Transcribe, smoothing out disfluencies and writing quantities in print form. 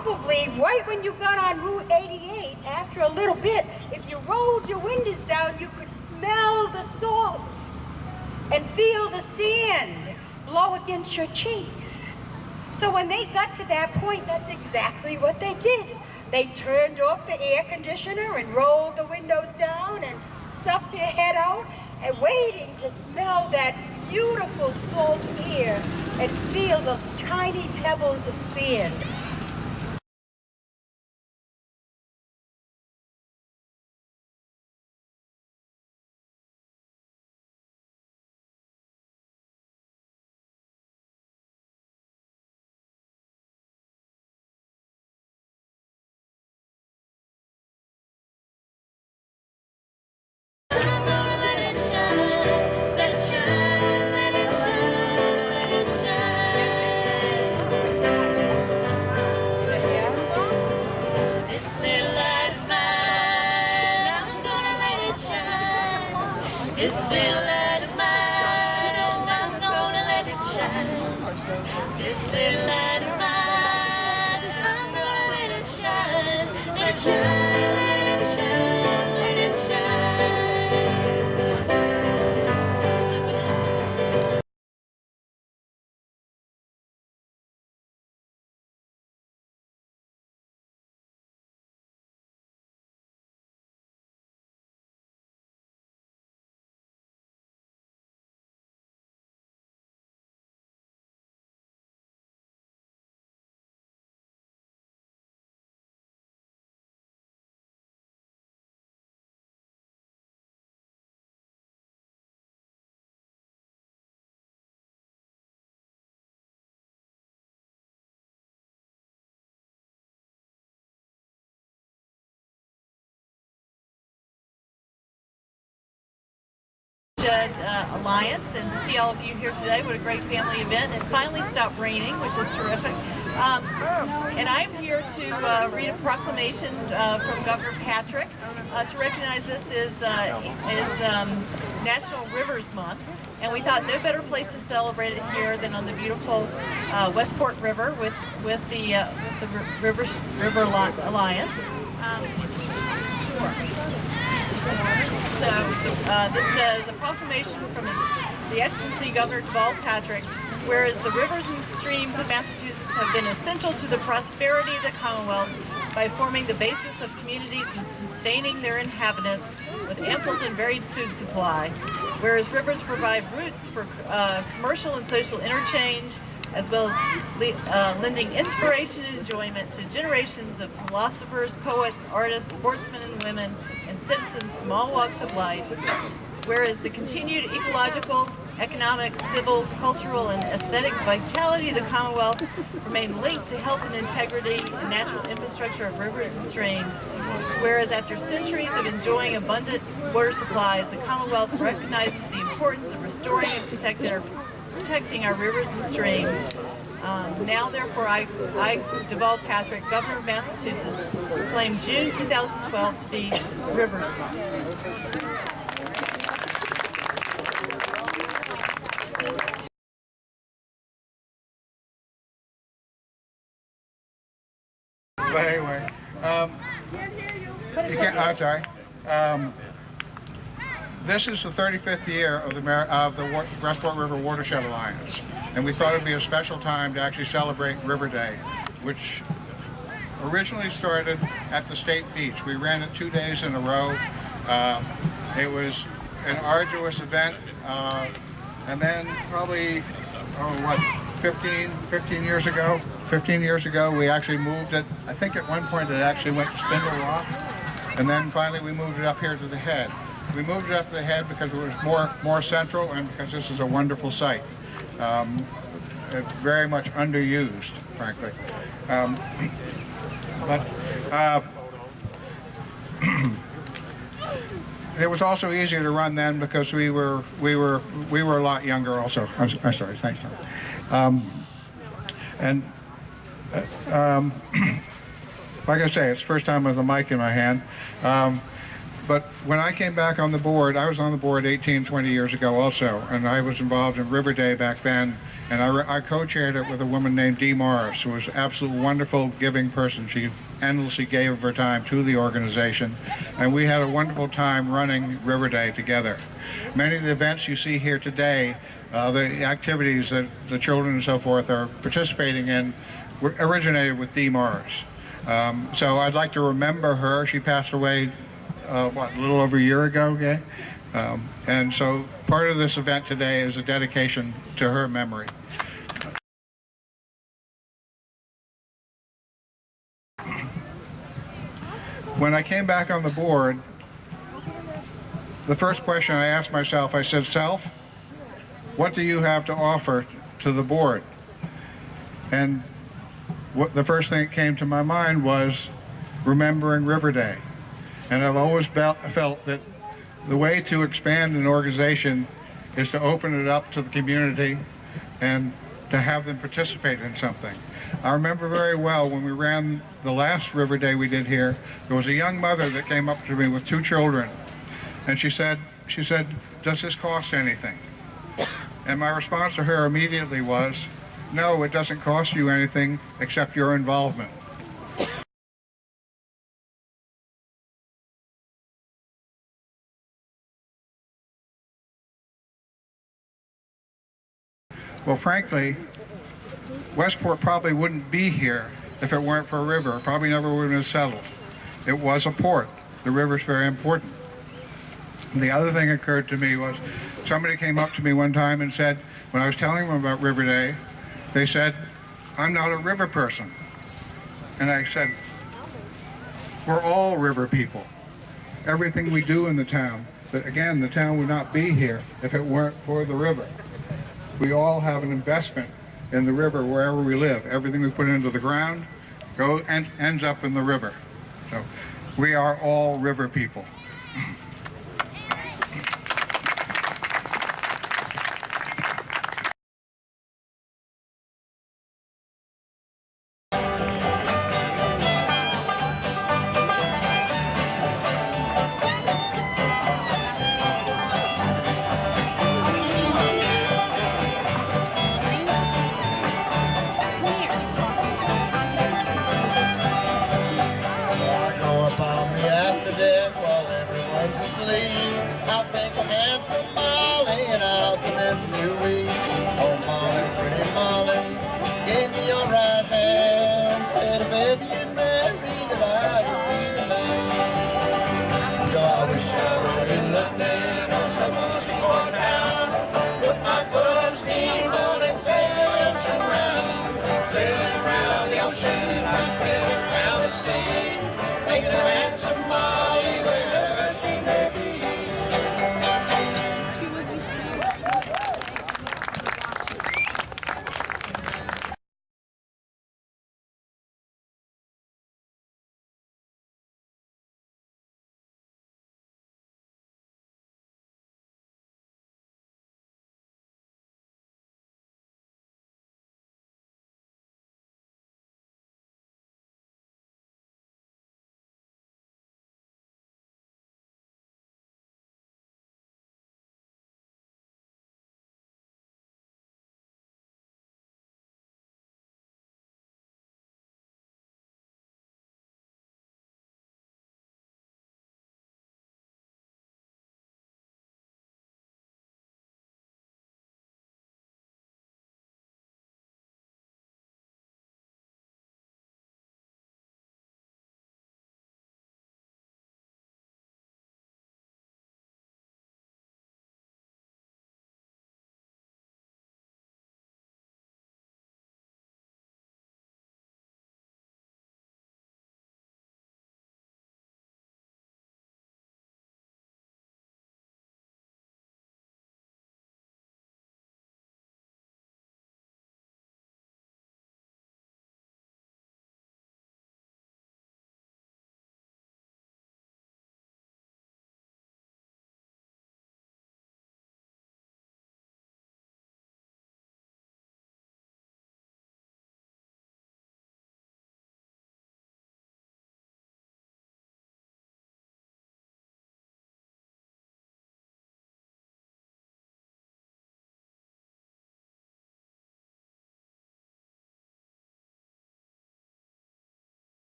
Probably right when you got on Route 88, after a little bit, if you rolled your windows down, you could smell the salt and feel the sand blow against your cheeks. So when they got to that point, that's exactly what they did. They turned off the air conditioner and rolled the windows down and stuck their head out and waiting to smell that beautiful salt air and feel the tiny pebbles of sand. This little light of mine, I'm gonna let it shine. This little light of mine, I'm gonna let it shine. Let it shine, let it shine, let it shine. Alliance, and to see all of you here today. What a great family event. It finally stopped raining, which is terrific. And I'm here to read a proclamation from Governor Patrick to recognize this is National Rivers Month, and we thought no better place to celebrate it here than on the beautiful Westport River with the River Alliance. So this says a proclamation from the Excellency Governor Deval Patrick, whereas the rivers and streams of Massachusetts have been essential to the prosperity of the Commonwealth by forming the basis of communities and sustaining their inhabitants with ample and varied food supply, whereas rivers provide routes for commercial and social interchange, as well as lending inspiration and enjoyment to generations of philosophers, poets, artists, sportsmen and women, and citizens from all walks of life, whereas the continued ecological, economic, civil, cultural, and aesthetic vitality of the Commonwealth remain linked to health and integrity and natural infrastructure of rivers and streams, whereas after centuries of enjoying abundant water supplies, the Commonwealth recognizes the importance of restoring and protecting our rivers and streams. Now, therefore, I, Deval Patrick, Governor of Massachusetts, proclaim June 2012 to be Rivers Month. But anyway, I'm sorry. This is the 35th year of the Westport River Watershed Alliance, and we thought it'd be a special time to actually celebrate River Day, which originally started at the State Beach. We ran it 2 days in a row. It was an arduous event, and then probably, 15 years ago, we actually moved it. I think at one point it actually went to Spindle Rock, and then finally we moved it up here to the head. We moved it up to the head because it was more central, and because this is a wonderful site. It's very much underused, frankly. It was also easier to run then because we were a lot younger. Also, I'm sorry. Thanks. Like I say, it's the first time with a mic in my hand. But when I came back on the board, I was on the board 20 years ago also, and I was involved in River Day back then, and I co-chaired it with a woman named Dee Morris, who was an absolute wonderful, giving person. She endlessly gave of her time to the organization, and we had a wonderful time running River Day together. Many of the events you see here today, the activities that the children and so forth are participating in, originated with Dee Morris. So I'd like to remember her. She passed away a little over a year ago, okay? And so part of this event today is a dedication to her memory. When I came back on the board, the first question I asked myself, I said, "Self, what do you have to offer to the board?" And the first thing that came to my mind was remembering River Day. And I've always felt that the way to expand an organization is to open it up to the community and to have them participate in something. I remember very well when we ran the last River Day we did here, there was a young mother that came up to me with 2 children, and she said, "Does this cost anything?" And my response to her immediately was, "No, it doesn't cost you anything except your involvement." Well, frankly, Westport probably wouldn't be here if it weren't for a river. It probably never would have been settled. It was a port. The river's very important. And the other thing occurred to me was somebody came up to me one time and said, when I was telling them about River Day, they said, "I'm not a river person." And I said, "We're all river people. Everything we do in the town, but again, the town would not be here if it weren't for the river. We all have an investment in the river wherever we live. Everything we put into the ground ends up in the river. So we are all river people." While everyone's asleep out there.